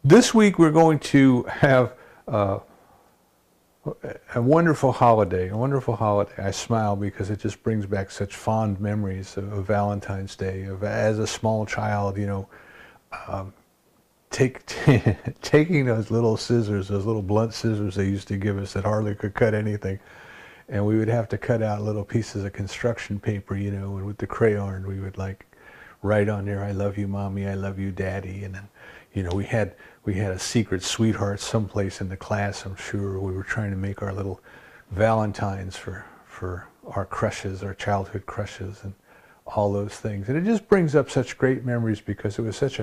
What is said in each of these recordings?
This week we're going to have uh, a wonderful holiday. A wonderful holiday. I smile because it just brings back such fond memories of Valentine's Day. Of as a small child, take taking those little scissors, those little blunt scissors they used to give us that hardly could cut anything, and we would have to cut out little pieces of construction paper, and with the crayon we would like write on there, "I love you, mommy. I love you, daddy," and then, we had a secret sweetheart someplace in the class. I'm sure we were trying to make our little Valentines for our crushes, our childhood crushes, and all those things. And it just brings up such great memories because it was such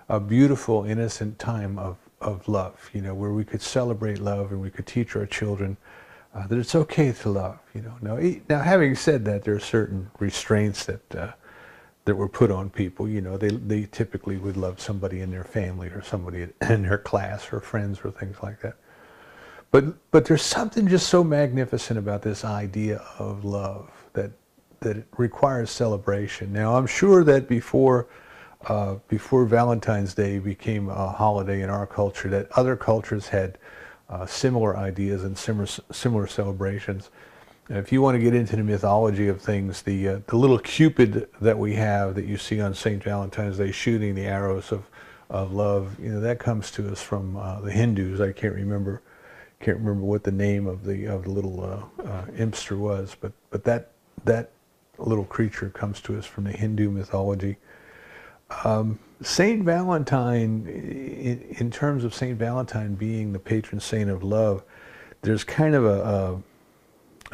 a beautiful, innocent time of love, where we could celebrate love and we could teach our children that it's okay to love. Now, having said that, there are certain restraints that were put on people. They typically would love somebody in their family or somebody in their class or friends or things like that. But there's something just so magnificent about this idea of love that it requires celebration. Now, I'm sure that before Valentine's Day became a holiday in our culture, that other cultures had similar ideas and similar celebrations. If you want to get into the mythology of things, the little Cupid that we have that you see on St. Valentine's Day shooting the arrows of love, that comes to us from the Hindus. I can't remember what the name of the little impster was, but that little creature comes to us from the Hindu mythology. Saint Valentine, in terms of Saint Valentine being the patron saint of love, there's kind of a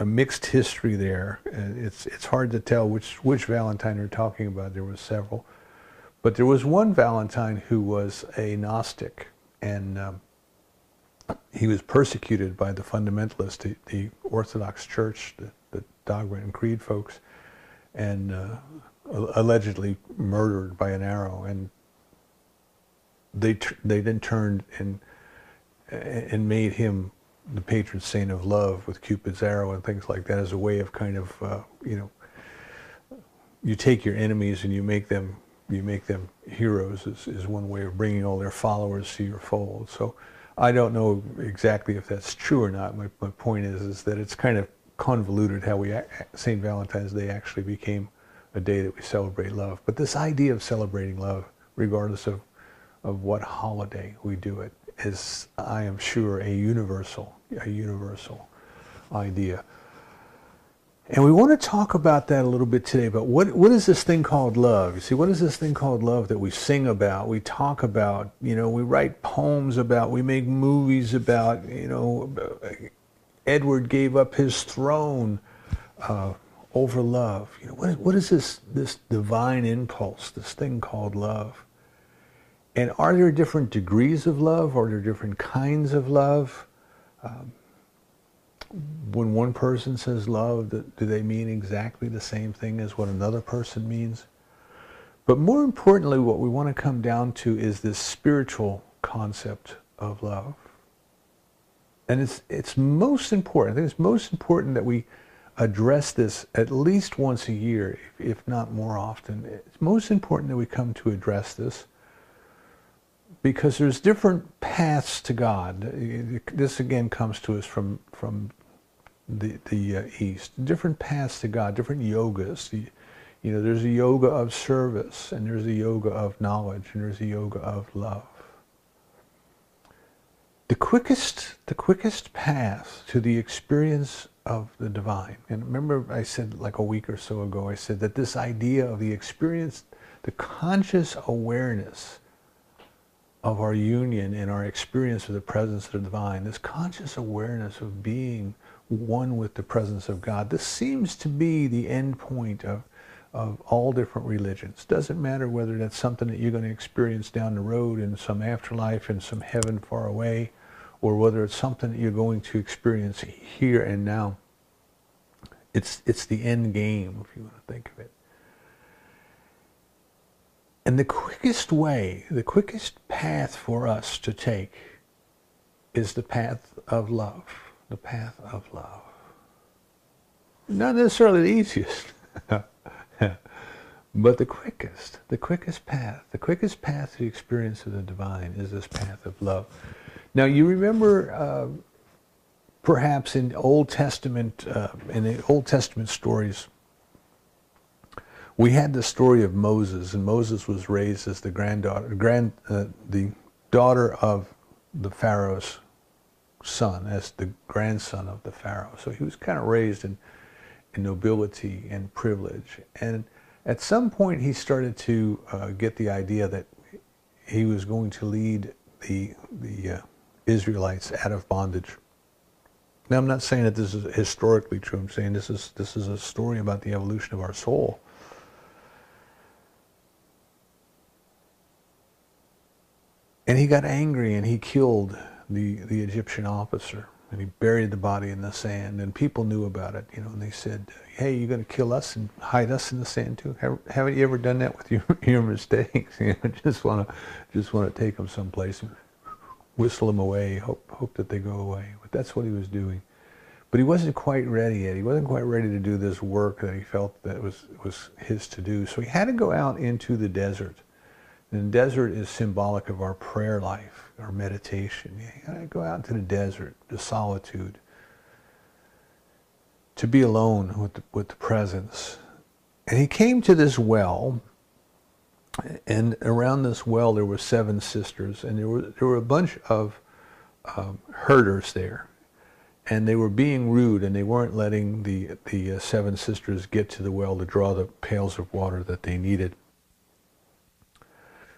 mixed history there. It's hard to tell which Valentine we're talking about. There was several, but there was one Valentine who was a Gnostic, and he was persecuted by the fundamentalists, the Orthodox Church, the Dogma and Creed folks, and allegedly murdered by an arrow. And they then turned and made him the patron saint of love with Cupid's arrow and things like that, as a way of kind of you take your enemies and you make them heroes, is one way of bringing all their followers to your fold. So I don't know exactly if that's true or not. My point is that it's kind of convoluted how St. Valentine's Day actually became a day that we celebrate love. But this idea of celebrating love, regardless of what holiday we do it, is, I am sure, a universal idea. And we want to talk about that a little bit today. But what is this thing called love? You see, what is this thing called love that we sing about, we talk about, we write poems about, we make movies about, Edward gave up his throne over love. What is this divine impulse, this thing called love? And are there different degrees of love? Are there different kinds of love? When one person says love, do they mean exactly the same thing as what another person means? But more importantly, what we want to come down to is this spiritual concept of love. And it's most important. I think it's most important that we address this at least once a year, if not more often. It's most important that we come to address this, because there's different paths to God. This again comes to us from the East. Different paths to God, different yogas. There's a yoga of service, and there's a yoga of knowledge, and there's a yoga of love. The quickest path to the experience of the divine. And remember, I said like a week or so ago, I said that this idea of the experience, the conscious awareness of our union and our experience of the presence of the divine, this conscious awareness of being one with the presence of God, this seems to be the end point of all different religions. Doesn't matter whether that's something that you're going to experience down the road in some afterlife, in some heaven far away, or whether it's something that you're going to experience here and now. It's the end game, if you want to think of it. And the quickest way, the quickest path for us to take is the path of love. The path of love. Not necessarily the easiest, But the quickest path to the experience of the divine is this path of love. Now you remember perhaps in the Old Testament stories, we had the story of Moses, and Moses was raised as the the daughter of the Pharaoh's son, as the grandson of the Pharaoh. So he was kind of raised in nobility and privilege. And at some point he started to get the idea that he was going to lead the Israelites out of bondage. Now I'm not saying that this is historically true. I'm saying this is a story about the evolution of our soul. And he got angry and he killed the Egyptian officer, and he buried the body in the sand, and people knew about it, and they said, hey, you're going to kill us and hide us in the sand too? Haven't you ever done that with your mistakes? Just want to take them someplace and whistle them away, hope that they go away. But that's what he was doing. But he wasn't quite ready yet. He wasn't quite ready to do this work that he felt that was his to do. So he had to go out into the desert. And the desert is symbolic of our prayer life, our meditation. You gotta go out into the desert, the solitude, to be alone with the presence. And he came to this well, and around this well there were 7 sisters, and there were a bunch of herders there, and they were being rude, and they weren't letting the 7 sisters get to the well to draw the pails of water that they needed.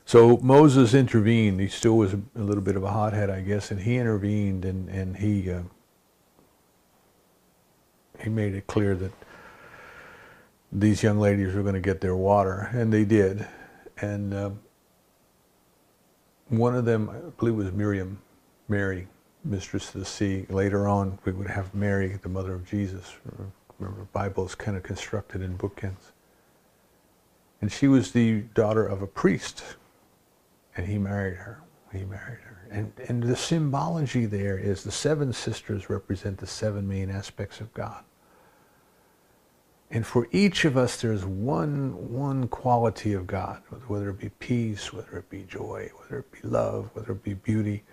So Moses intervened. He still was a little bit of a hothead, I guess, and he intervened, and he made it clear that these young ladies were going to get their water, and they did. And one of them, I believe, was Mary, Mistress of the Sea. Later on, we would have Mary, the mother of Jesus. Remember, the Bible is kind of constructed in bookends. And she was the daughter of a priest. And he married her. And the symbology there is the 7 sisters represent the 7 main aspects of God. And for each of us, there's one quality of God, whether it be peace, whether it be joy, whether it be love, whether it be beauty.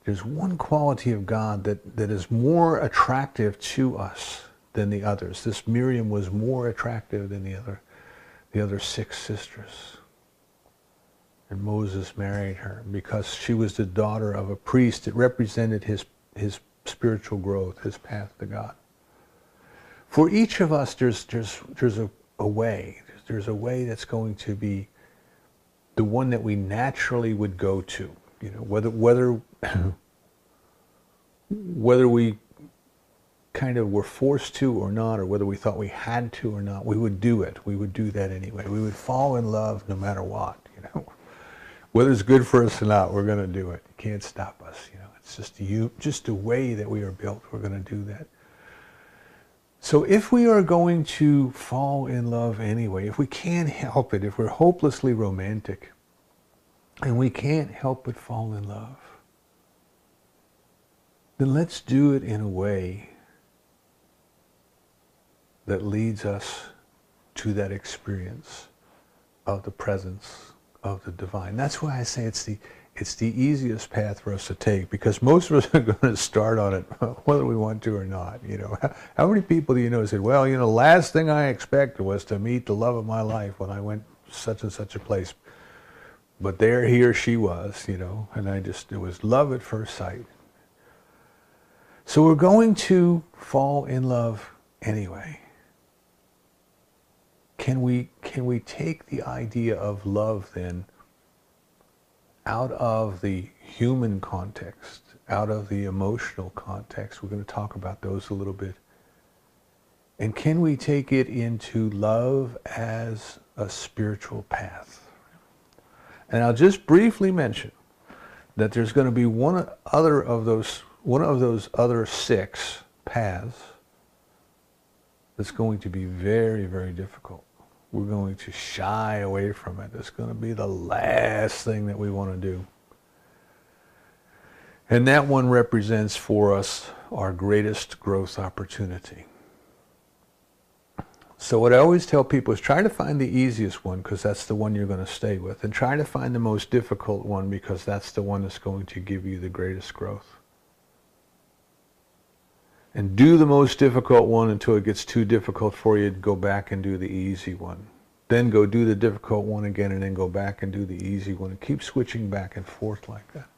There's one quality of God that is more attractive to us than the others. This Miriam was more attractive than the other 6 sisters. And Moses married her because she was the daughter of a priest. It represented his spiritual growth, his path to God. For each of us, there's a way. There's a way that's going to be the one that we naturally would go to. Whether we kind of were forced to or not, or whether we thought we had to or not, we would do it. We would do that anyway. We would fall in love no matter what. Whether it's good for us or not, we're going to do it. You can't stop us. It's just the way that we are built. We're going to do that. So if we are going to fall in love anyway, if we can't help it, if we're hopelessly romantic, and we can't help but fall in love, then let's do it in a way that leads us to that experience of the presence of the divine. That's why I say it's the easiest path for us to take, because most of us are going to start on it whether we want to or not. How many people do you know said, well, the last thing I expected was to meet the love of my life when I went such and such a place, but there he or she was, and it was love at first sight. So we're going to fall in love anyway. Can we take the idea of love then out of the human context, out of the emotional context? We're going to talk about those a little bit. And can we take it into love as a spiritual path? And I'll just briefly mention that there's going to be one of those other 6 paths that's going to be very, very difficult. We're going to shy away from it. It's going to be the last thing that we want to do. And that one represents for us our greatest growth opportunity. So what I always tell people is try to find the easiest one because that's the one you're going to stay with, and try to find the most difficult one because that's the one that's going to give you the greatest growth. And do the most difficult one until it gets too difficult for you to go back and do the easy one. Then go do the difficult one again and then go back and do the easy one, and keep switching back and forth like that.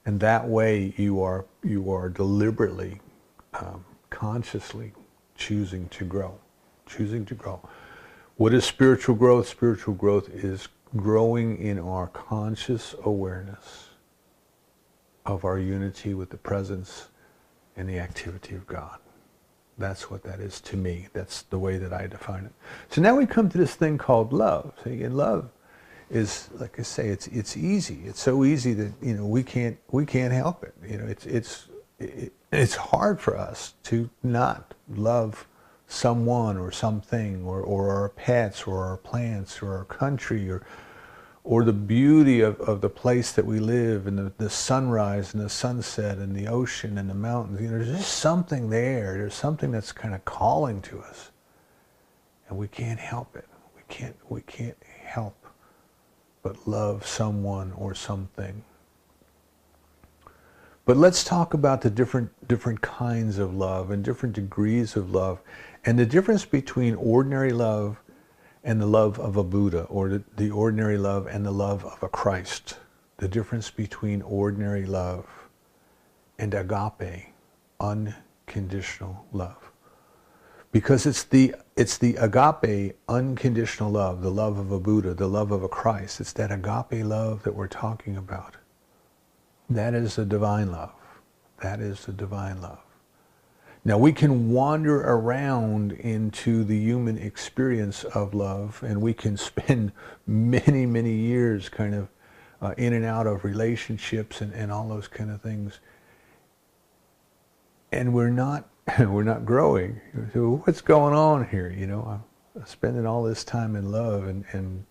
And that way you are deliberately, consciously choosing to grow. Choosing to grow. What is spiritual growth? Spiritual growth is growing in our conscious awareness of our unity with the presence and the activity of God. That's what that is to me. That's the way that I define it. So now we come to this thing called love. So again, love is, like I say, it's easy. It's so easy that we can't help it. It's hard for us to not love someone or something, or our pets, or our plants, or our country, or the beauty of the place that we live, and the sunrise and the sunset and the ocean and the mountains. There's just something there. There's something that's kind of calling to us, and we can't help it. We can't help but love someone or something. But let's talk about the different kinds of love and different degrees of love, and the difference between ordinary love and the love of a Buddha, or the ordinary love and the love of a Christ. The difference between ordinary love and agape, unconditional love. Because it's the agape, unconditional love, the love of a Buddha, the love of a Christ. It's that agape love that we're talking about. That is the divine love. That is the divine love. Now we can wander around into the human experience of love, and we can spend many, many years kind of in and out of relationships and all those kind of things. And we're not growing. So what's going on here? I'm spending all this time in love, and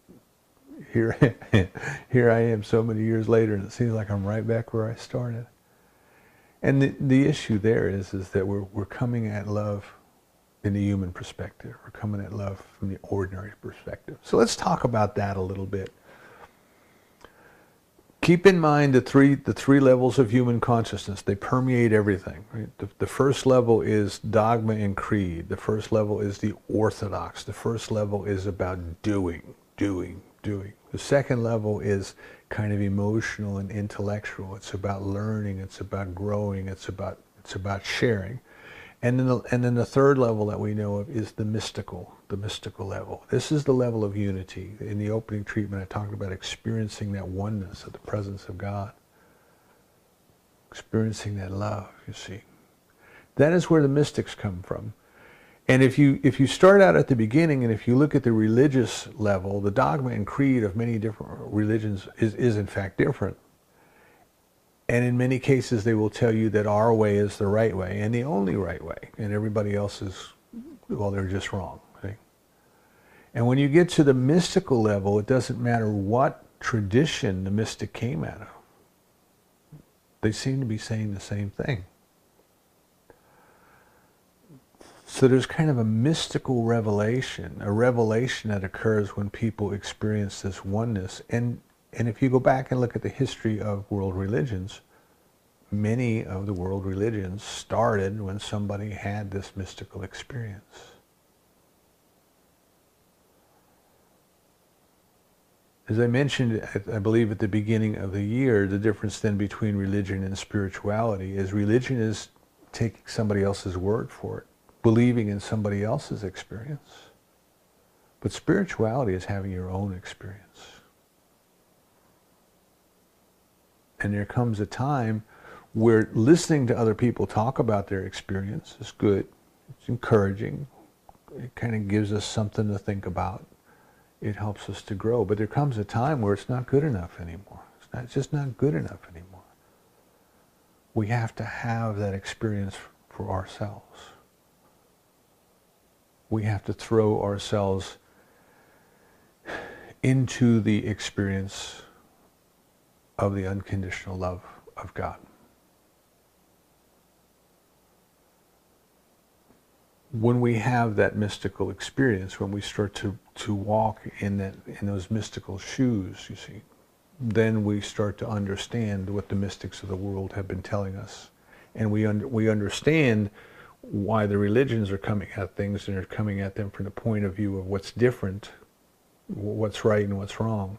here I am so many years later, and it seems like I'm right back where I started. And the issue there is that we're coming at love in the human perspective. We're coming at love from the ordinary perspective. So let's talk about that a little bit. Keep in mind the three levels of human consciousness. They permeate everything. Right? The first level is dogma and creed. The first level is the orthodox. The first level is about doing. The second level is kind of emotional and intellectual. It's about learning. It's about growing. It's about sharing. And then the third level that we know of is the mystical level. This is the level of unity. In the opening treatment, I talked about experiencing that oneness of the presence of God. Experiencing that love, you see. That is where the mystics come from. And if you start out at the beginning, and if you look at the religious level, the dogma and creed of many different religions is in fact different. And in many cases, they will tell you that our way is the right way and the only right way, and everybody else is, well, they're just wrong. See? And when you get to the mystical level, it doesn't matter what tradition the mystic came out of. They seem to be saying the same thing. So there's kind of a mystical revelation, a revelation that occurs when people experience this oneness. And if you go back and look at the history of world religions, many of the world religions started when somebody had this mystical experience. As I mentioned, I believe at the beginning of the year, the difference then between religion and spirituality is religion is taking somebody else's word for it, believing in somebody else's experience. But spirituality is having your own experience. And there comes a time where listening to other people talk about their experience is good. It's encouraging. It kind of gives us something to think about. It helps us to grow. But there comes a time where it's not good enough anymore. It's just not good enough anymore. We have to have that experience for ourselves. We have to throw ourselves into the experience of the unconditional love of God. when we have that mystical experience, when we start to walk in those mystical shoes, you see, then we start to understand what the mystics of the world have been telling us. And we understand why the religions are coming at things, and they're coming at them from the point of view of what's different, what's right and what's wrong.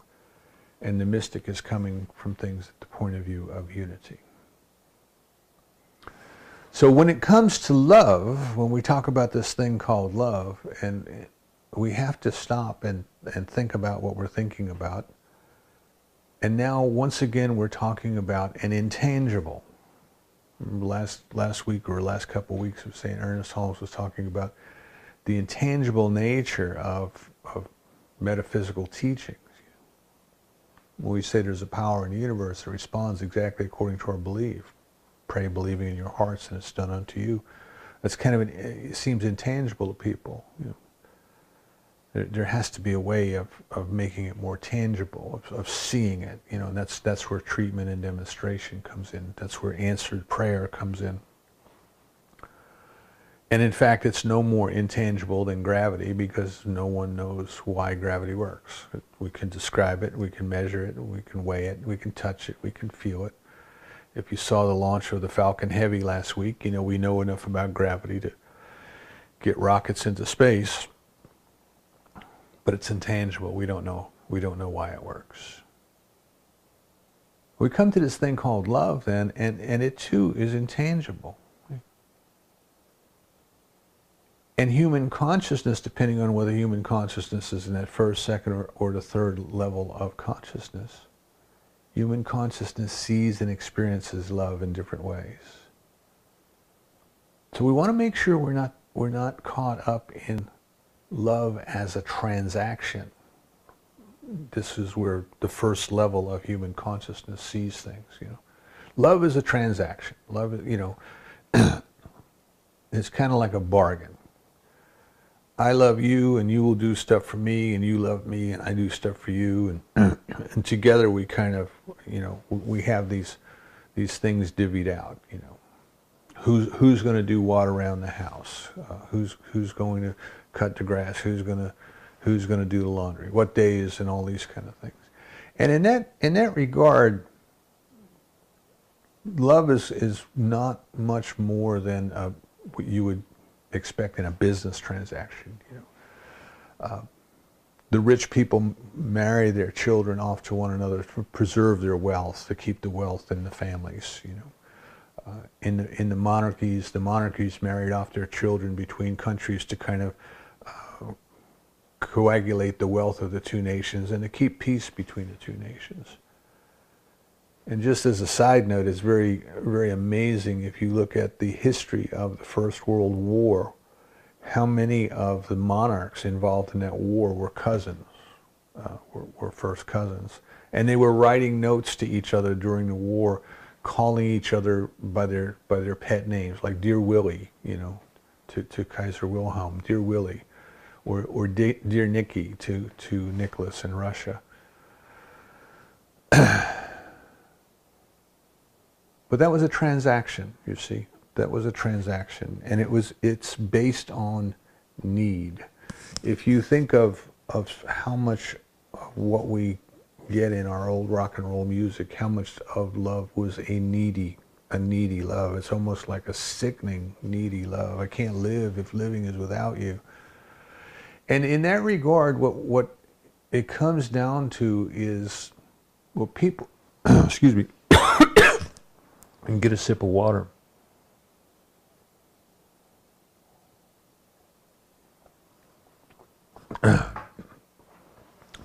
And the mystic is coming from things at the point of view of unity. So when it comes to love, when we talk about this thing called love, and we have to stop and think about what we're thinking about. And now, once again, we're talking about an intangible. Last week or last couple of weeks of St. Ernest Holmes was talking about the intangible nature of metaphysical teachings. When we say there's a power in the universe that responds exactly according to our belief, pray believing in your hearts and it's done unto you. That's kind of, it seems intangible to people. You know. There has to be a way of making it more tangible, of seeing it, you know, and that's where treatment and demonstration comes in. That's where answered prayer comes in. And in fact, it's no more intangible than gravity, because no one knows why gravity works. We can describe it, we can measure it, we can weigh it, we can touch it, we can feel it. If you saw the launch of the Falcon Heavy last week, you know, we know enough about gravity to get rockets into space. But it's intangible. We don't know why it works. We come to this thing called love then, and it too is intangible. And human consciousness, depending on whether human consciousness is in that first, second, or the third level of consciousness, human consciousness sees and experiences love in different ways. So we want to make sure we're not caught up in love as a transaction. This is where the first level of human consciousness sees things, you know. Love is a transaction. Love, you know, it's kind of like a bargain. I love you, and you will do stuff for me, and you love me, and I do stuff for you, and together we kind of, you know, we have these things divvied out, you know. Who's going to do what around the house? Who's going to cut the grass? Who's going to do the laundry? What days, and all these kind of things. And in that regard, love is not much more than what you would expect in a business transaction. You know, the rich people marry their children off to one another to preserve their wealth, to keep the wealth in the families. You know. In the monarchies married off their children between countries to kind of coagulate the wealth of the two nations and to keep peace between the two nations. And just as a side note, it's very, very amazing if you look at the history of the First World War, how many of the monarchs involved in that war were cousins, were first cousins. And they were writing notes to each other during the war, calling each other by their pet names, like Dear Willie, you know, to Kaiser Wilhelm, Dear Willie, or Dear Nicky to Nicholas in Russia. But that was a transaction, you see. That was a transaction, and it's based on need. If you think of how much of what we get in our old rock and roll music, how much of love was a needy love. It's almost like a sickening, needy love. I can't live if living is without you. And in that regard, what it comes down to is, well, people, excuse me, and get a sip of water.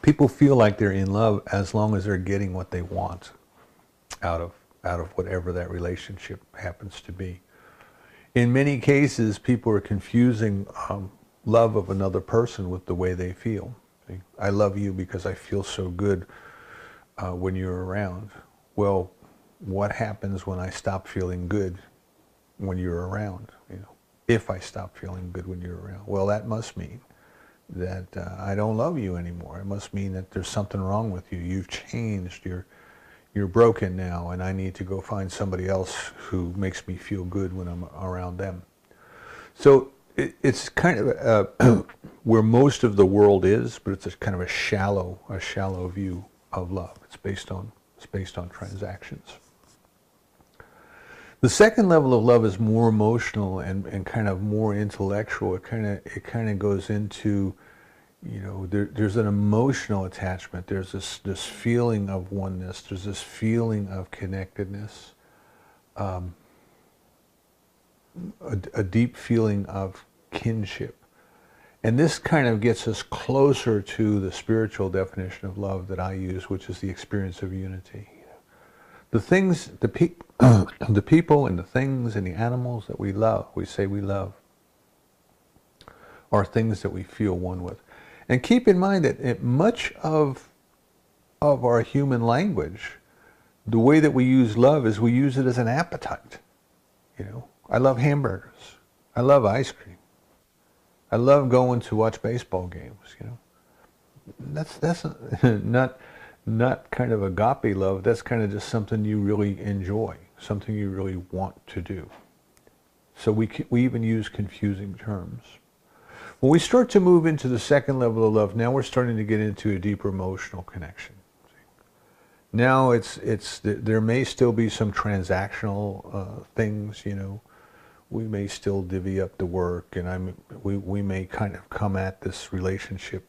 People feel like they're in love as long as they're getting what they want out of whatever that relationship happens to be. In many cases, people are confusing love of another person with the way they feel. I love you because I feel so good when you're around. Well, what happens when I stop feeling good when you're around? You know, if I stop feeling good when you're around, well, that must mean that I don't love you anymore. It must mean that there's something wrong with you. You've changed. You're broken now, and I need to go find somebody else who makes me feel good when I'm around them. So it's kind of where most of the world is, but it's a kind of a shallow view of love. It's based on transactions. The second level of love is more emotional and kind of more intellectual. It kind of goes into, there's an emotional attachment. There's this feeling of oneness. There's this feeling of connectedness. A deep feeling of kinship. And this kind of gets us closer to the spiritual definition of love that I use, which is the experience of unity. The things, the people and the things and the animals that we love, we say we love, are things that we feel one with. And keep in mind that much of our human language, the way that we use love is we use it as an appetite. I love hamburgers. I love ice cream. I love going to watch baseball games. That's not kind of agape love. That's kind of just something you really enjoy, something you really want to do. So we even use confusing terms. When we start to move into the second level of love, now we're starting to get into a deeper emotional connection. Now there may still be some transactional things, We may still divvy up the work, and we may kind of come at this relationship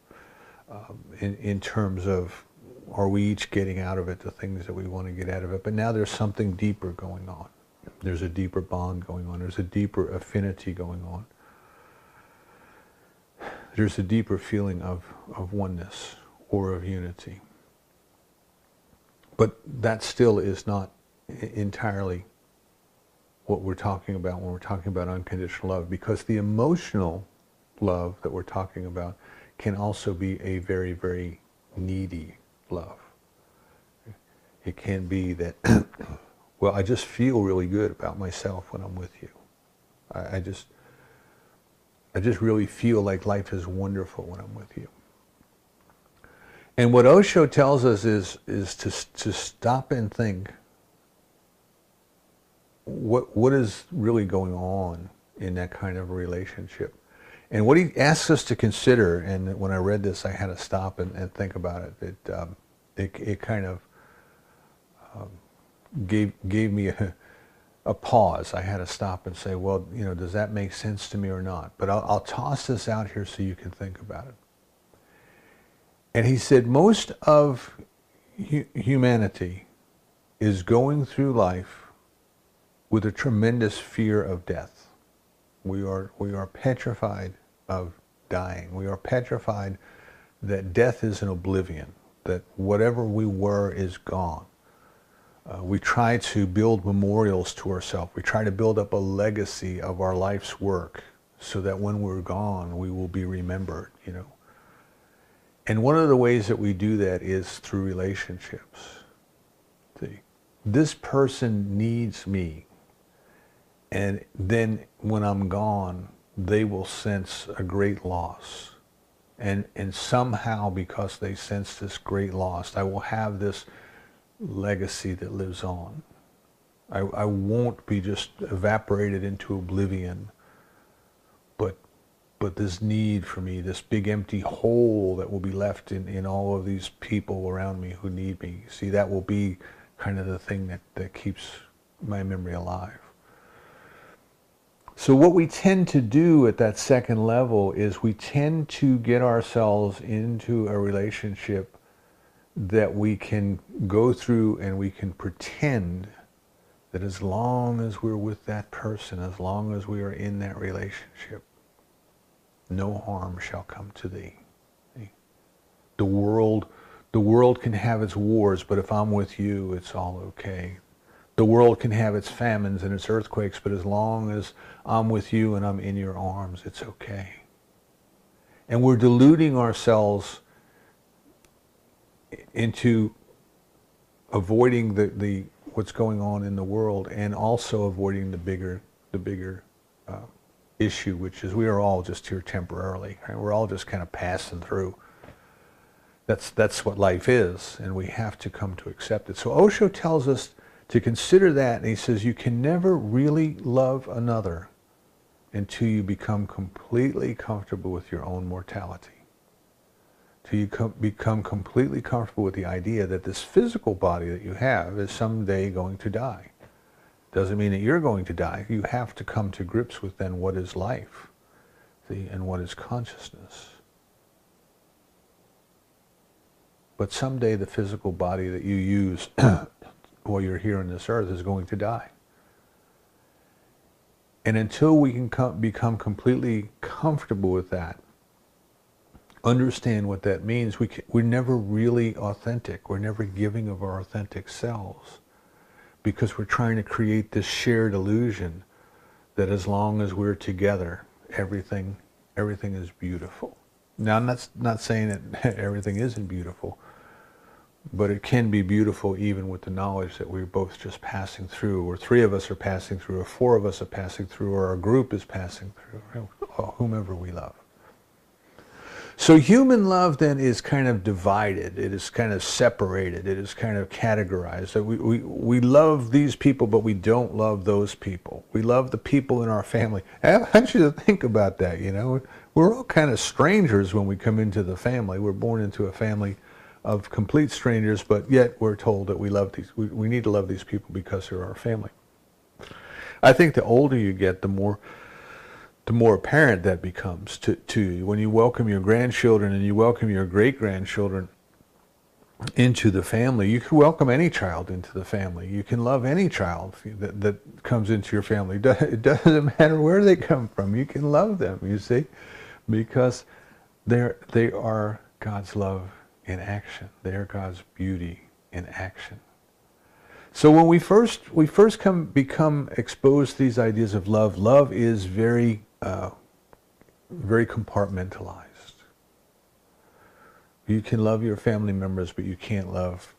in terms of, are we each getting out of it the things that we want to get out of it? But now there's something deeper going on. There's a deeper bond going on. There's a deeper affinity going on. There's a deeper feeling of oneness or of unity. But that still is not entirely what we're talking about when we're talking about unconditional love, because the emotional love that we're talking about can also be a very, very needy love. It can be that, well, I just feel really good about myself when I'm with you. I just really feel like life is wonderful when I'm with you. And what Osho tells us is to stop and think, what is really going on in that kind of a relationship? And what he asks us to consider, and when I read this, I had to stop and think about it. It kind of gave me a pause. I had to stop and say, well, does that make sense to me or not? But I'll toss this out here so you can think about it. And he said, most of humanity is going through life with a tremendous fear of death. We are petrified of dying. We are petrified that death is an oblivion, that whatever we were is gone. We try to build memorials to ourselves. We try to build up a legacy of our life's work so that when we're gone, we will be remembered, And one of the ways that we do that is through relationships. See, this person needs me. And then when I'm gone, they will sense a great loss. And somehow, because they sense this great loss, I will have this legacy that lives on. I won't be just evaporated into oblivion, but this need for me, this big empty hole that will be left in all of these people around me who need me. See, that will be kind of the thing that keeps my memory alive. So what we tend to do at that second level is we tend to get ourselves into a relationship that we can go through and we can pretend that as long as we're with that person, as long as we are in that relationship, no harm shall come to thee. The world can have its wars, but if I'm with you, it's all okay. The world can have its famines and its earthquakes, but as long as I'm with you and I'm in your arms, it's okay. And we're deluding ourselves into avoiding the what's going on in the world, and also avoiding the bigger issue, which is we are all just here temporarily. Right? We're all just kind of passing through. That's what life is, and we have to come to accept it. So Osho tells us to consider that, and he says you can never really love another until you become completely comfortable with your own mortality. Till you become completely comfortable with the idea that this physical body that you have is someday going to die. Doesn't mean that you're going to die. You have to come to grips with then what is life, see, and what is consciousness. But someday the physical body that you use while you're here on this earth is going to die. And until we can become completely comfortable with that, understand what that means, we're never really authentic. We're never giving of our authentic selves, because we're trying to create this shared illusion that as long as we're together, everything is beautiful. Now, I'm not saying that everything isn't beautiful, but it can be beautiful even with the knowledge that we're both just passing through, or three of us are passing through, or four of us are passing through, or our group is passing through, or whomever we love. So human love then is kind of divided. It is kind of separated. It is kind of categorized. So we love these people, but we don't love those people. We love the people in our family. I want you to think about that, you know. We're all kind of strangers when we come into the family. We're born into a family of complete strangers, but yet we're told that we love these. We need to love these people because they're our family. I think the older you get, the more apparent that becomes to you. When you welcome your grandchildren and you welcome your great-grandchildren into the family, you can welcome any child into the family. You can love any child that comes into your family. It doesn't matter where they come from. You can love them, you see, because they are God's love in action. They are God's beauty in action. So when we first become exposed to these ideas of love, love is very compartmentalized. You can love your family members, but you can't love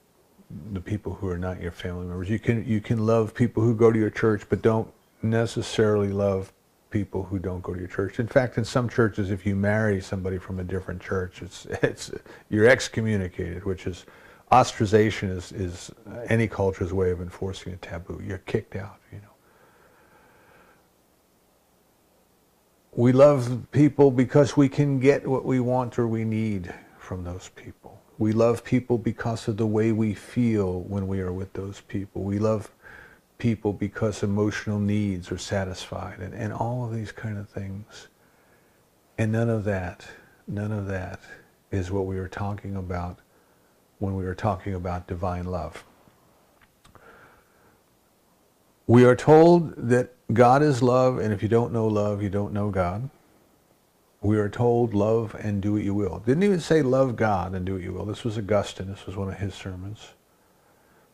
the people who are not your family members. You can love people who go to your church, but don't necessarily love people who don't go to your church. In fact, in some churches, if you marry somebody from a different church, you're excommunicated, which is ostracization is any culture's way of enforcing a taboo. You're kicked out, you know. We love people because we can get what we want or we need from those people. We love people because of the way we feel when we are with those people. We love people because emotional needs are satisfied, and all of these kind of things. And none of that is what we were talking about when we were talking about divine love. We are told that God is love, and if you don't know love, you don't know God. We are told love and do what you will. Didn't even say love God and do what you will. This was Augustine. This was one of his sermons.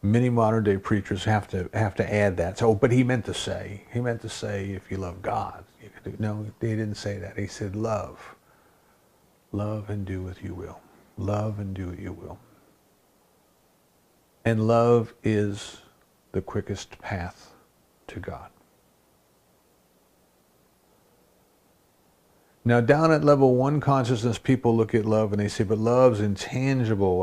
Many modern day preachers have to add that. So, but he meant to say if you love God, you can do. No, he didn't say that. He said love and do what you will. Love and do what you will. And love is the quickest path to God. Now, down at level 1 consciousness, people look at love and they say, but love's intangible,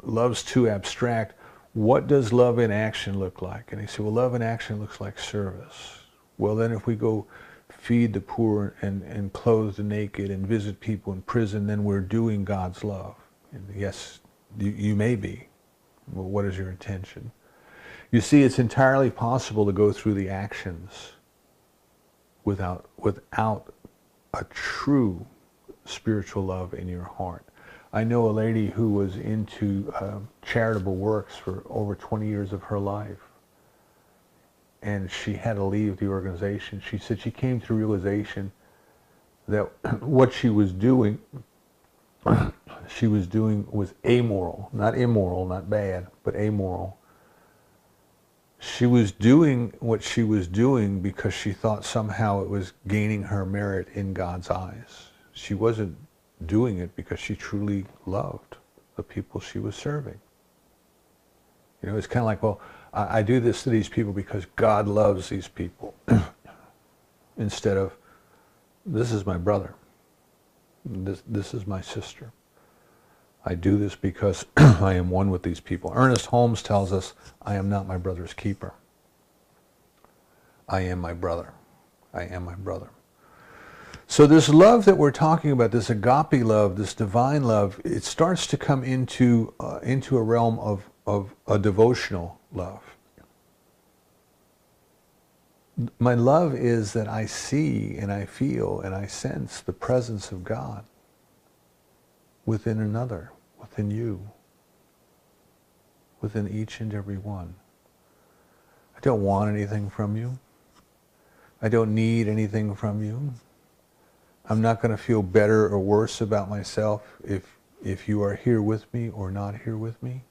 love's too abstract. What does love in action look like? And they say, well, love in action looks like service. Well, then if we go feed the poor and clothe the naked and visit people in prison, then we're doing God's love. And yes, you may be. Well, what is your intention? You see, it's entirely possible to go through the actions without a true spiritual love in your heart. I know a lady who was into charitable works for over 20 years of her life, and she had to leave the organization. She said she came to the realization that what she was doing was amoral, not immoral, not bad, but amoral. She was doing what she was doing because she thought somehow it was gaining her merit in God's eyes. She wasn't doing it because she truly loved the people she was serving. You know, it's kind of like, well, I do this to these people because God loves these people. Instead of, this is my brother. This is my sister. I do this because I am one with these people. Ernest Holmes tells us, I am not my brother's keeper. I am my brother. I am my brother. So this love that we're talking about, this agape love, this divine love, it starts to come into a realm of a devotional love. My love is that I see and I feel and I sense the presence of God within another, within you, within each and every one. I don't want anything from you. I don't need anything from you. I'm not going to feel better or worse about myself if you are here with me or not here with me.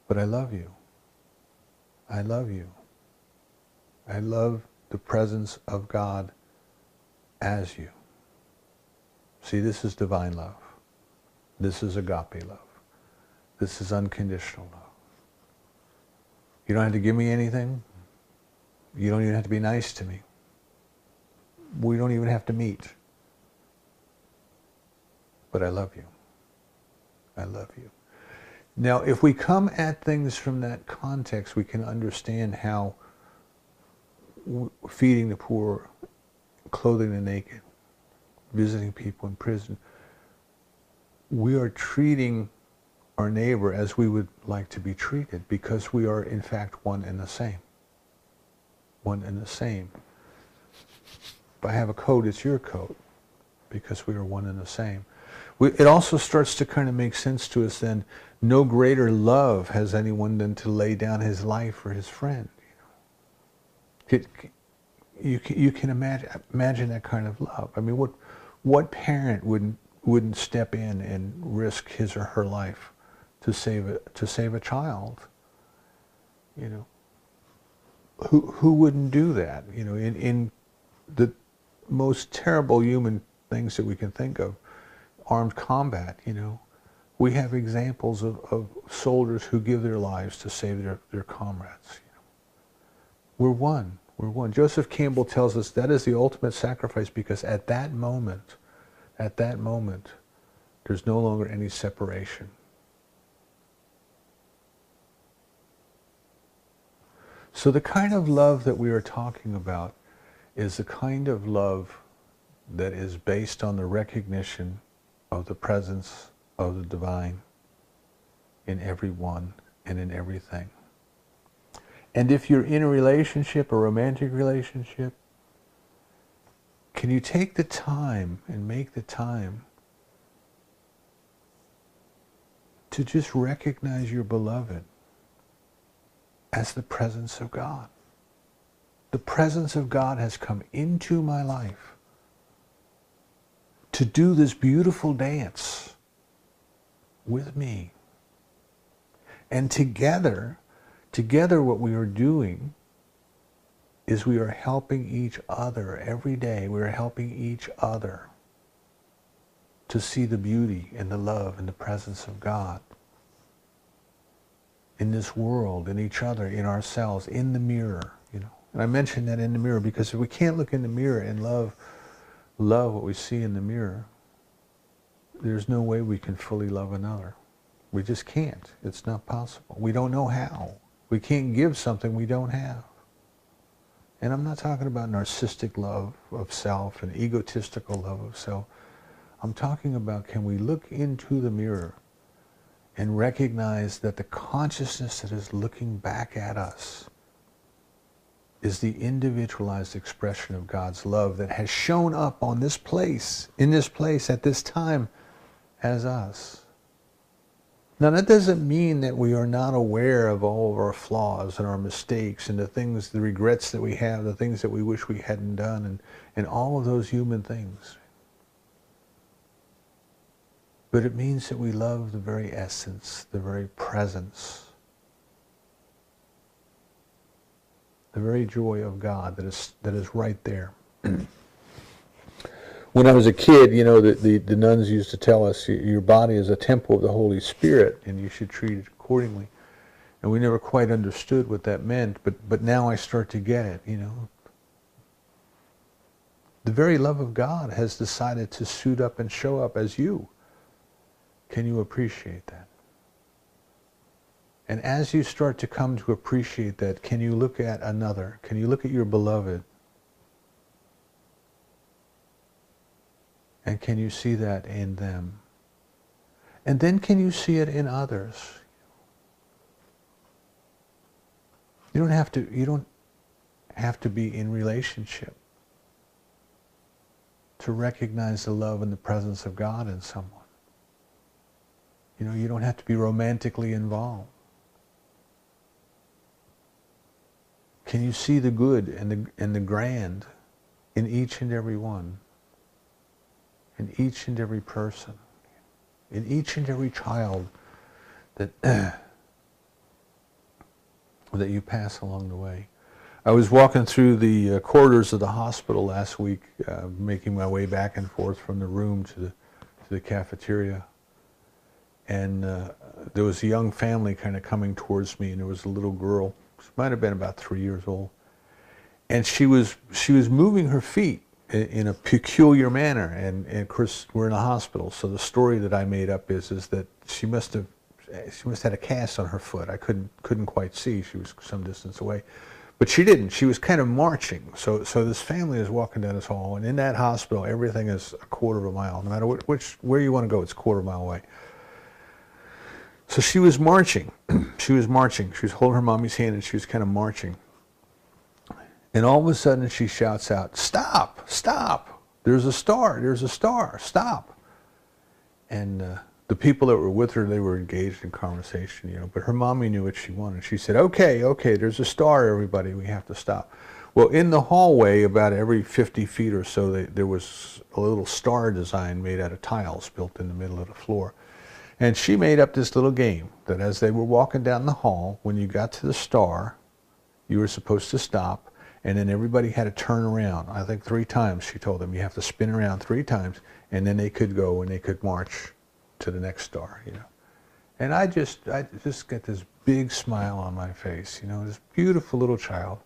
But I love you. I love you. I love the presence of God as you. See, this is divine love. This is agape love. This is unconditional love. You don't have to give me anything. You don't even have to be nice to me. We don't even have to meet. But I love you. I love you. Now, if we come at things from that context, we can understand how feeding the poor, clothing the naked, visiting people in prison, we are treating our neighbor as we would like to be treated, because we are in fact one and the same. One and the same. If I have a coat, it's your coat, because we are one and the same. It also starts to kind of make sense to us then, no greater love has anyone than to lay down his life for his friend. You can imagine that kind of love. I mean, what parent wouldn't step in and risk his or her life to save a child? You know, who wouldn't do that? You know, in the most terrible human things that we can think of, armed combat. You know, we have examples of soldiers who give their lives to save their comrades. You know, we're one. We're one. Joseph Campbell tells us that is the ultimate sacrifice, because at that moment, there's no longer any separation. So the kind of love that we are talking about is the kind of love that is based on the recognition of the presence of the divine in everyone and in everything. And if you're in a relationship, a romantic relationship, can you take the time and make the time to just recognize your beloved as the presence of God? The presence of God has come into my life to do this beautiful dance with me. And together what we are doing is we are helping each other every day. We are helping each other to see the beauty and the love and the presence of God in this world, in each other, in ourselves, in the mirror. You know, and I mention that in the mirror because if we can't look in the mirror and love what we see in the mirror, there's no way we can fully love another. We just can't. It's not possible. We don't know how. We can't give something we don't have. And I'm not talking about narcissistic love of self and egotistical love of self. I'm talking about, can we look into the mirror and recognize that the consciousness that is looking back at us is the individualized expression of God's love that has shown up on this place, in this place, at this time, as us. Now that doesn't mean that we are not aware of all of our flaws and our mistakes and the things, the regrets that we have, the things that we wish we hadn't done, and all of those human things. But it means that we love the very essence, the very presence, the very joy of God that is right there. When I was a kid, you know, the nuns used to tell us, your body is a temple of the Holy Spirit, and you should treat it accordingly. And we never quite understood what that meant, but now I start to get it, you know. The very love of God has decided to suit up and show up as you. Can you appreciate that? And as you start to come to appreciate that, can you look at another? Can you look at your beloved And can you see that in them? And then can you see it in others? You don't have to be in relationship to recognize the love and the presence of God in someone. You don't have to be romantically involved. Can you see the good and the grand in each and every one? In each and every person? In each and every child that that you pass along the way? I was walking through the corridors of the hospital last week, making my way back and forth from the room to the cafeteria. And there was a young family kind of coming towards me, and there was a little girl. She might have been about 3 years old. And she was moving her feet in a peculiar manner. And of course, we're in a hospital, so the story that I made up is that she must have had a cast on her foot. I couldn't quite see. She was some distance away. But she didn't. She was kind of marching. So this family is walking down this hall, and in that hospital, everything is a quarter of a mile. No matter where you want to go, it's a quarter of a mile away. So she was marching. She was marching. She was holding her mommy's hand, and she was kind of marching. And all of a sudden, she shouts out, "Stop! Stop! There's a star! There's a star! Stop!" And the people that were with her, they were engaged in conversation, but her mommy knew what she wanted. She said, okay, there's a star, everybody, we have to stop. Well, in the hallway, about every 50 feet or so, there was a little star design made out of tiles built in the middle of the floor. And she made up this little game that as they were walking down the hall, when you got to the star, you were supposed to stop, and then everybody had to turn around. I think 3 times, she told them. You have to spin around 3 times, and then they could go and they could march to the next star, And I just get this big smile on my face, this beautiful little child.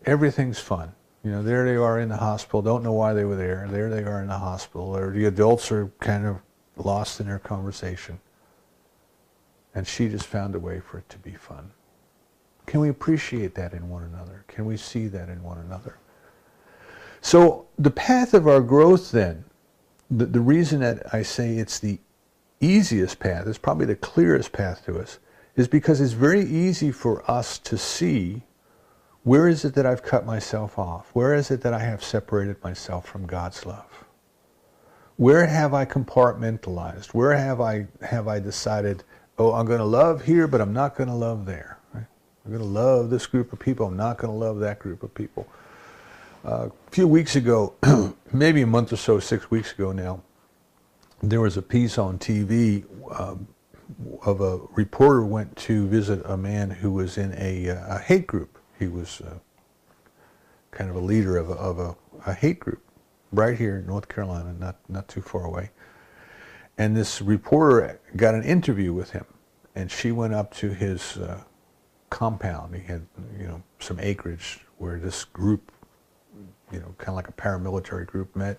Everything's fun. There they are in the hospital, don't know why they were there. There they are in the hospital, or the adults are kind of lost in their conversation. And she just found a way for it to be fun. Can we appreciate that in one another? Can we see that in one another? So the path of our growth then, the reason that I say it's the easiest path, it's probably the clearest path to us, is because it's very easy for us to see where is it that I've cut myself off? Where is it that I have separated myself from God's love? Where have I compartmentalized? Where have I decided, oh, I'm going to love here, but I'm not going to love there. Right? I'm going to love this group of people. I'm not going to love that group of people. A few weeks ago, maybe a month or so, 6 weeks ago now, there was a piece on TV of a reporter went to visit a man who was in a hate group. He was kind of a leader of a hate group right here in North Carolina, not too far away. And this reporter got an interview with him, and she went up to his compound. He had, some acreage where this group, kind of like a paramilitary group, met.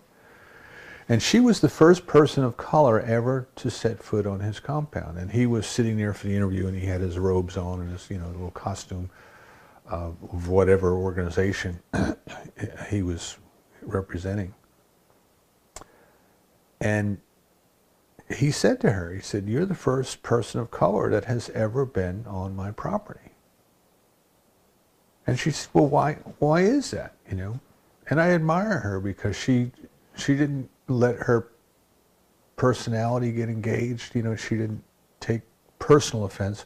And she was the first person of color ever to set foot on his compound. And he was sitting there for the interview, and he had his robes on and his, little costume of whatever organization he was representing. And he said to her, he said, "You're the first person of color that has ever been on my property." And she said, "Well, why is that, And I admire her because she didn't let her personality get engaged. She didn't take personal offense.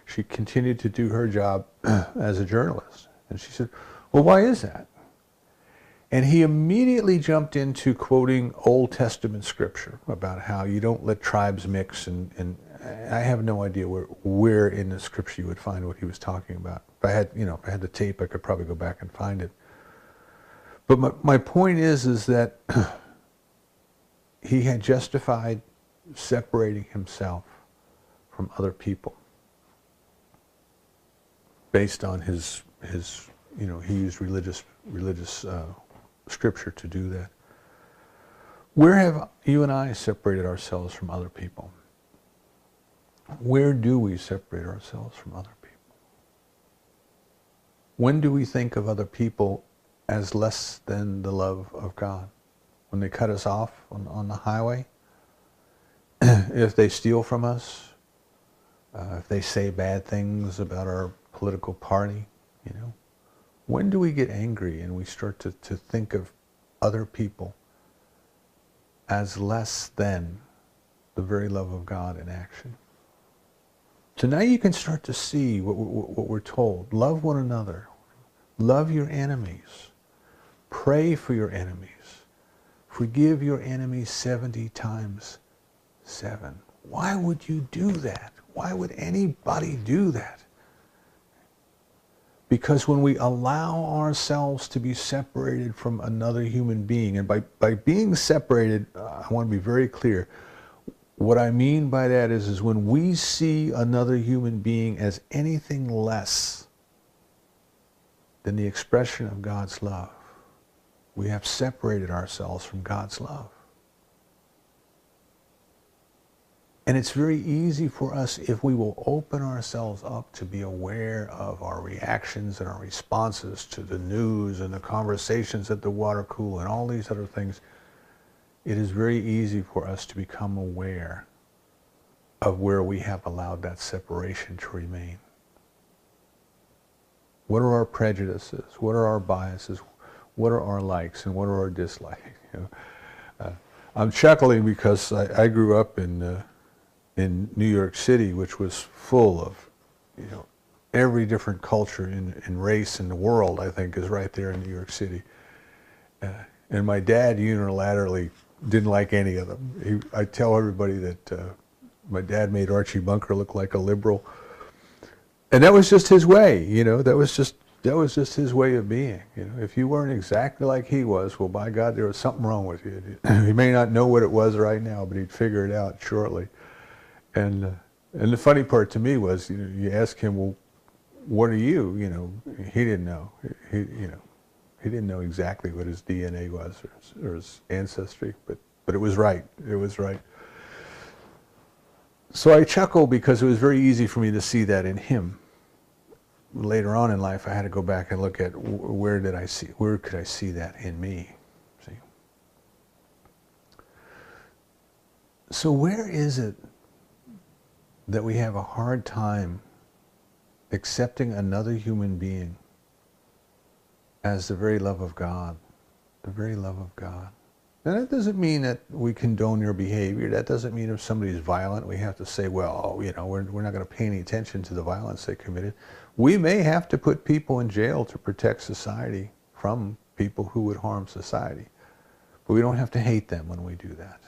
She continued to do her job as a journalist. And she said, "Well, why is that?" And he immediately jumped into quoting Old Testament scripture about how you don't let tribes mix. And I have no idea where in the scripture you would find what he was talking about. If I had the tape, I could probably go back and find it. But my point is that he had justified separating himself from other people based on his he used religious scripture to do that. Where have you and I separated ourselves from other people? Where do we separate ourselves from other people? When do we think of other people as less than the love of God? when they cut us off on the highway, if they steal from us, if they say bad things about our political party, you know, when do we get angry and we start to think of other people as less than the very love of God in action? So now you can start to see what we're told. Love one another. Love your enemies. Pray for your enemies. Forgive your enemies 70 times 7. Why would you do that? Why would anybody do that? Because when we allow ourselves to be separated from another human being, and by being separated, I want to be very clear. What I mean by that is when we see another human being as anything less than the expression of God's love, we have separated ourselves from God's love. And it's very easy for us, if we will open ourselves up to be aware of our reactions and our responses to the news and the conversations at the water cooler and all these other things, it is very easy for us to become aware of where we have allowed that separation to remain. What are our prejudices? What are our biases? What are our likes and what are our dislikes? You know, I'm chuckling because I grew up in New York City, which was full of, you know, every different culture and race in the world, I think, is right there in New York City. And my dad unilaterally didn't like any of them. I tell everybody that my dad made Archie Bunker look like a liberal. And that was just his way, you know, that was just his way of being. You know, if you weren't exactly like he was, well, by God, there was something wrong with you. He may not know what it was right now, but he'd figure it out shortly. And the funny part to me was, you know, you ask him, well, what are you? You know, he didn't know. He didn't know exactly what his DNA was or his ancestry, but it was right. It was right. So I chuckle because it was very easy for me to see that in him. Later on in life, I had to go back and look at where could I see that in me? See. So where is it that we have a hard time accepting another human being as the very love of God, the very love of God? And that doesn't mean that we condone your behavior. That doesn't mean if somebody's violent, we have to say, well, you know, we're not going to pay any attention to the violence they committed. We may have to put people in jail to protect society from people who would harm society. But we don't have to hate them when we do that.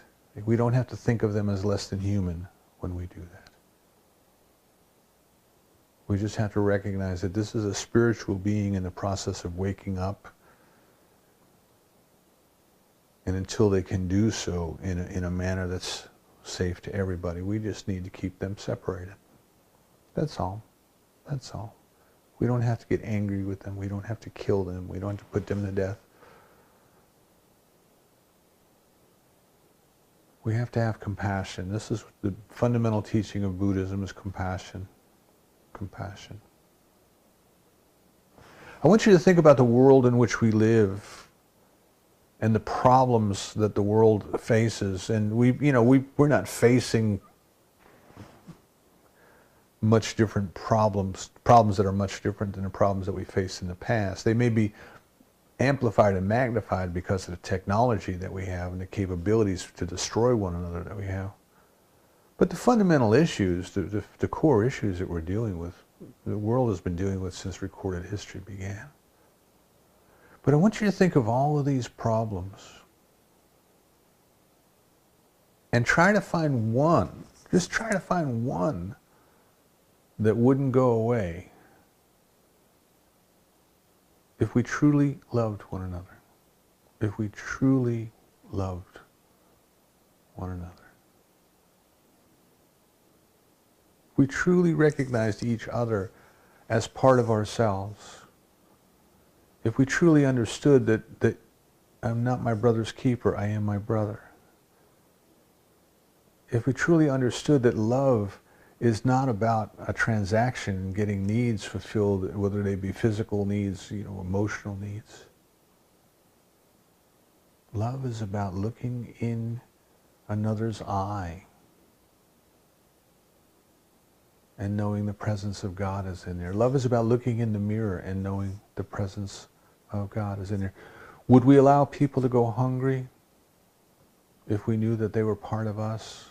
We don't have to think of them as less than human when we do that. We just have to recognize that this is a spiritual being in the process of waking up. And until they can do so in a manner that's safe to everybody, we just need to keep them separated. That's all. That's all. We don't have to get angry with them. We don't have to kill them. We don't have to put them to death. We have to have compassion. This is the fundamental teaching of Buddhism, is compassion. Compassion. I want you to think about the world in which we live and the problems that the world faces. And we're not facing much different problems that are much different than the problems that we faced in the past. They may be amplified and magnified because of the technology that we have and the capabilities to destroy one another that we have. But the fundamental issues, the core issues that we're dealing with, the world has been dealing with since recorded history began. But I want you to think of all of these problems and try to find one, just try to find one that wouldn't go away if we truly loved one another, if we truly loved one another. We truly recognized each other as part of ourselves. If we truly understood that I'm not my brother's keeper, I am my brother. If we truly understood that love is not about a transaction and getting needs fulfilled, whether they be physical needs, emotional needs. Love is about looking in another's eye and knowing the presence of God is in there. Love is about looking in the mirror and knowing the presence of God is in there. Would we allow people to go hungry if we knew that they were part of us?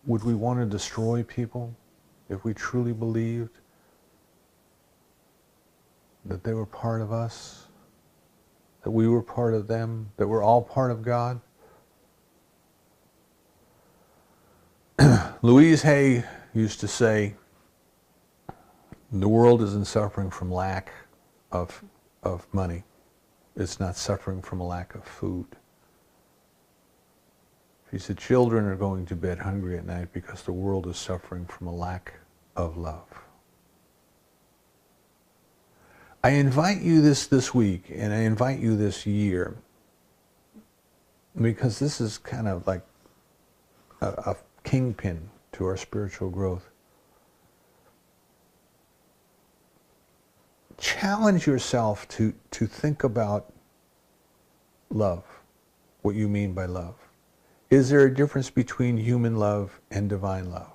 Would we want to destroy people if we truly believed that they were part of us, that we were part of them, that we're all part of God? Louise Hay used to say, the world isn't suffering from lack of money. It's not suffering from a lack of food. She said, children are going to bed hungry at night because the world is suffering from a lack of love. I invite you this week, and I invite you this year, because this is kind of like a kingpin to our spiritual growth. Challenge yourself to think about love, what you mean by love. Is there a difference between human love and divine love?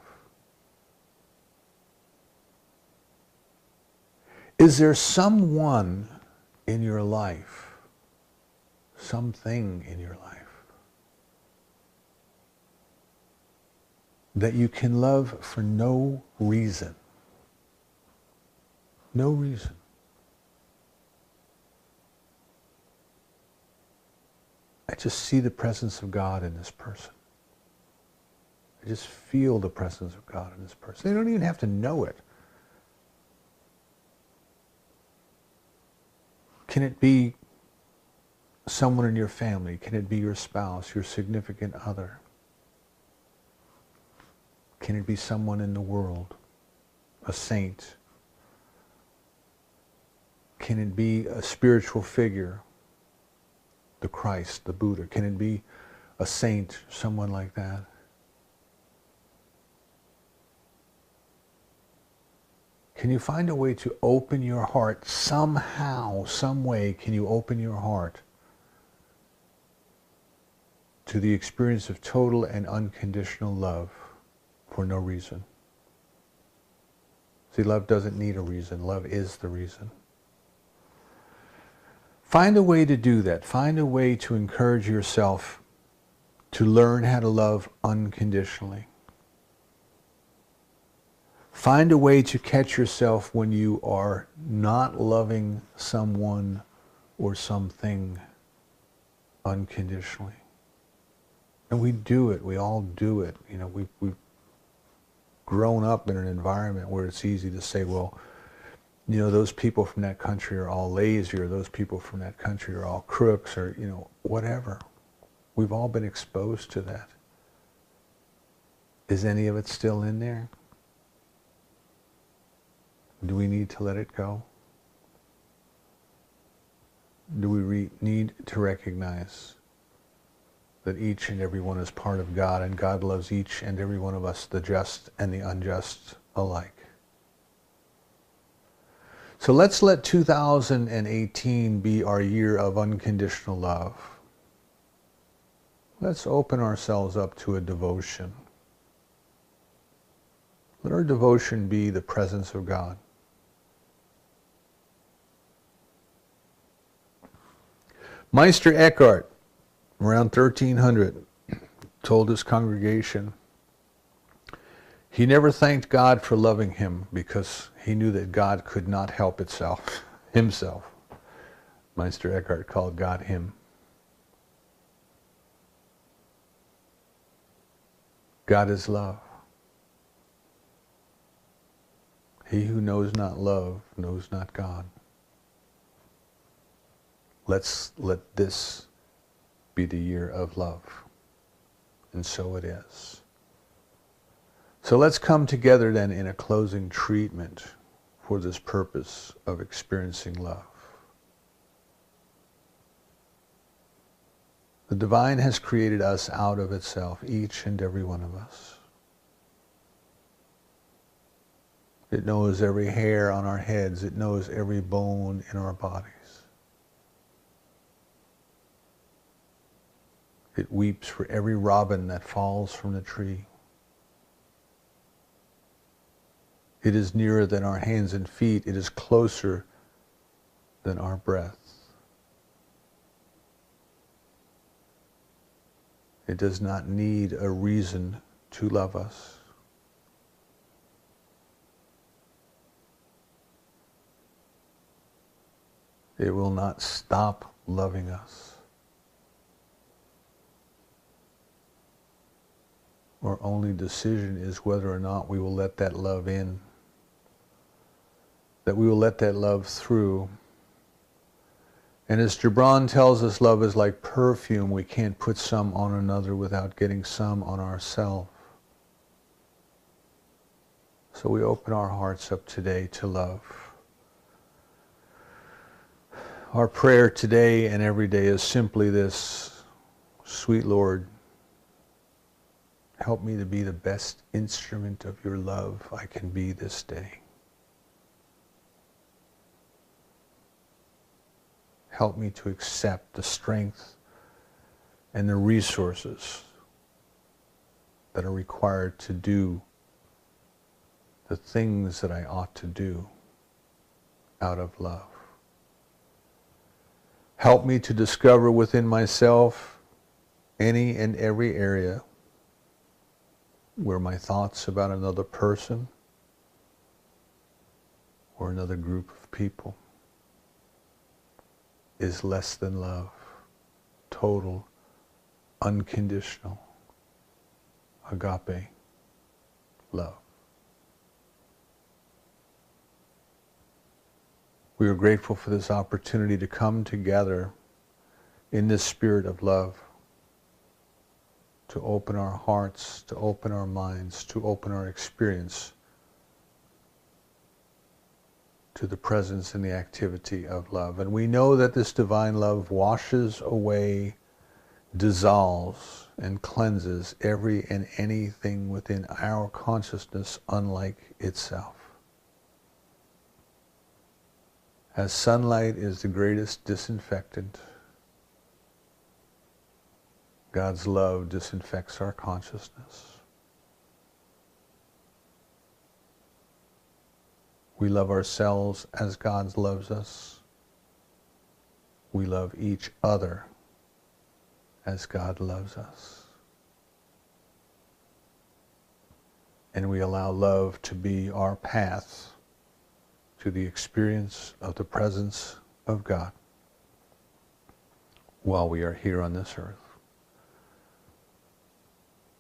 Is there someone in your life, something in your life, that you can love for no reason? No reason. I just see the presence of God in this person. I just feel the presence of God in this person. They don't even have to know it. Can it be someone in your family? Can it be your spouse, your significant other? Can it be someone in the world, a saint? Can it be a spiritual figure, the Christ, the Buddha? Can it be a saint, someone like that? Can you find a way to open your heart somehow, some way? Can you open your heart to the experience of total and unconditional love for no reason? See, love doesn't need a reason. Love is the reason. Find a way to do that. Find a way to encourage yourself to learn how to love unconditionally. Find a way to catch yourself when you are not loving someone or something unconditionally. And we do it. We all do it. You know, we've grown up in an environment where it's easy to say, well, you know, those people from that country are all lazy, or those people from that country are all crooks, or, you know, whatever. We've all been exposed to that. Is any of it still in there? Do we need to let it go? Do we need to recognize that each and every one is part of God, and God loves each and every one of us, the just and the unjust alike? So let's let 2018 be our year of unconditional love. Let's open ourselves up to a devotion. Let our devotion be the presence of God. Meister Eckhart, around 1300, told his congregation he never thanked God for loving him because he knew that God could not help himself. Meister Eckhart called God him. God is love. He who knows not love knows not God. Let's let this be the year of love. And so it is. So let's come together then in a closing treatment for this purpose of experiencing love. The divine has created us out of itself, each and every one of us. It knows every hair on our heads. It knows every bone in our bodies. It weeps for every robin that falls from the tree. It is nearer than our hands and feet. It is closer than our breath. It does not need a reason to love us. It will not stop loving us. Our only decision is whether or not we will let that love in, that we will let that love through. And as Gibran tells us, love is like perfume. We can't put some on another without getting some on ourselves. So we open our hearts up today to love. Our prayer today and every day is simply this: sweet Lord, help me to be the best instrument of your love I can be this day. Help me to accept the strength and the resources that are required to do the things that I ought to do out of love. Help me to discover within myself any and every area where my thoughts about another person or another group of people is less than love, total, unconditional, agape love. We are grateful for this opportunity to come together in this spirit of love, to open our hearts, to open our minds, to open our experience to the presence and the activity of love. And we know that this divine love washes away, dissolves, and cleanses every and anything within our consciousness unlike itself. As sunlight is the greatest disinfectant, God's love disinfects our consciousness. We love ourselves as God loves us. We love each other as God loves us. And we allow love to be our path to the experience of the presence of God while we are here on this earth.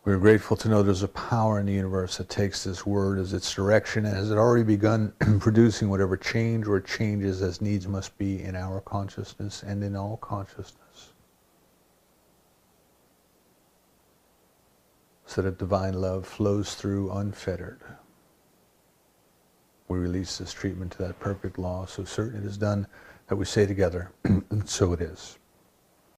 We're grateful to know there's a power in the universe that takes this word as its direction and has already begun producing whatever change or changes as needs must be in our consciousness and in all consciousness, so that divine love flows through unfettered. We release this treatment to that perfect law, so certain it is done that we say together, and so it is.